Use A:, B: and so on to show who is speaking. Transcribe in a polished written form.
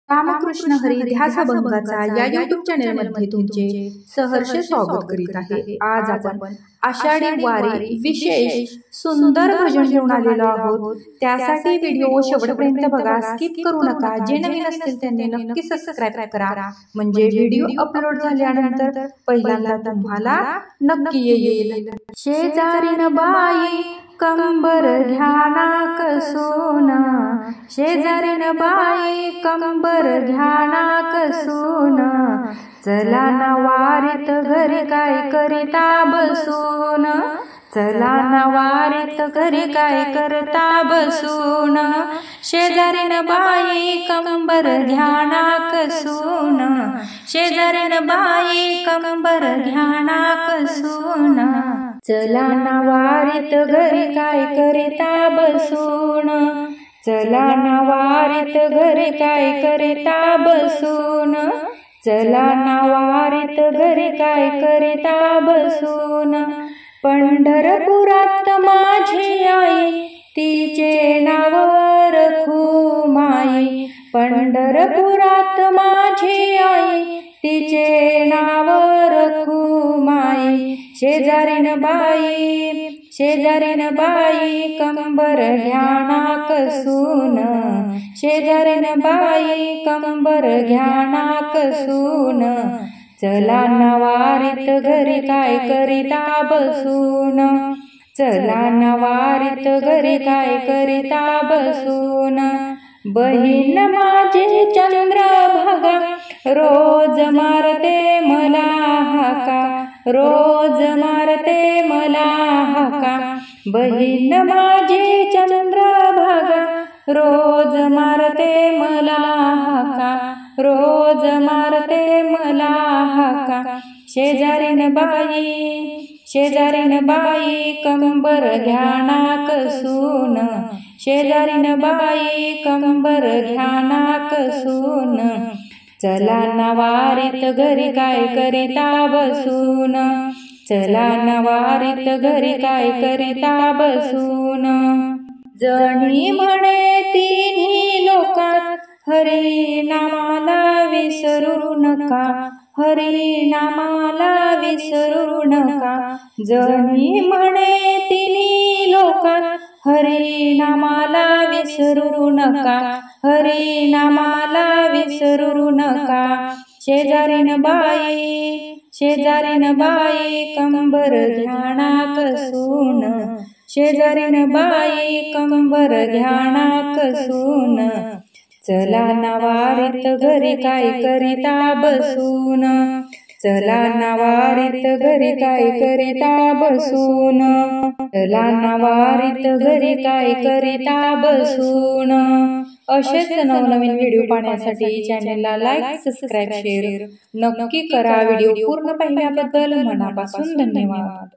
A: रामकृष्ण हरी ध्यासभंगाचा या यूट्यूब चॅनलमध्ये तुमचे सहर्ष स्वागत करीत आहे। आज आपण आषाढी वारी विशेष सुंदर भजन घेऊन आलेलो आहोत। त्यासाठी व्हिडिओ शेवटपर्यंत बघा, स्किप करू नका। जे नवीन असतील त्यांनी नक्की सबस्क्राइब करा, म्हणजे व्हिडिओ अपलोड झाल्यानंतर पहिल्यांदा तुम्हाला नक्की येईल। शेजारीन बाई कंबर घ्याना कसून, शेजारीन बाई कंबर घ्याना कसून, चला ना वारीत घरी काय करिता बसून, चला ना वारीत घरी काय करता बसून, शेजारीन बाई कंबर घ्याना कसून, शेजारीन बाई कंबर घ्याना कसून, चला ना वारीत घरी काय करिता बसून, चला ना वारीत घरी काय करिता बसून, चला ना वारीत घरी काय करिता बसून, पंढरपुरात माझी आई तिचे नाव रखू माई, पंढरपुरात माझी आई तिचे नाव रखू माई, शेजारीन बाई शेजारीन बाई कंबर घ्याना कसून, शेजारीन बाई कंबर घ्याना कसून, चला ना वारीत घरी काय करिता बसून, चला ना वारीत घरी काय करिता बसून, बहीण माझी चंद्रभागा रोज मारते मला हाका, रोज मारते मला हाका, बहीण माझी चंद्रभागा रोज मारते मला हाका, रोज मारते मला हाका, शेजारीन बाई शेजारीन बाई कंबर घ्याना कसून, शेजारीन बाई कंबर घ्याना कसून, चला ना वारीत घरी काय करिता बसून, चला ना वारीत घरी काय करिता बसून, जणी म्हणे तिन्ही लोकात हरी नामाला विसरू नका, हरी नामाला विसरू नका, जणी म्हणे तिन्ही लोकात हरी नामाला विसरू नका, हरी नामाला विसरू नका, शेजारीन बाई शेजारीन बाई कंबर घ्याना कसून, शेजारीन बाई कंबर घ्याना कसून, चला ना वारीत घरी काय करिता बसून, चला ना वारीत घरी काय करिता बसून, चला ना वारीत घरी काय करिता बसून। असेच नवनवीन व्हिडिओ पाहण्यासाठी चॅनलला लाईक, सबस्क्राइब, शेअर नक्की करा। व्हिडिओ पूर्ण पाहिल्याबद्दल मनापासून धन्यवाद।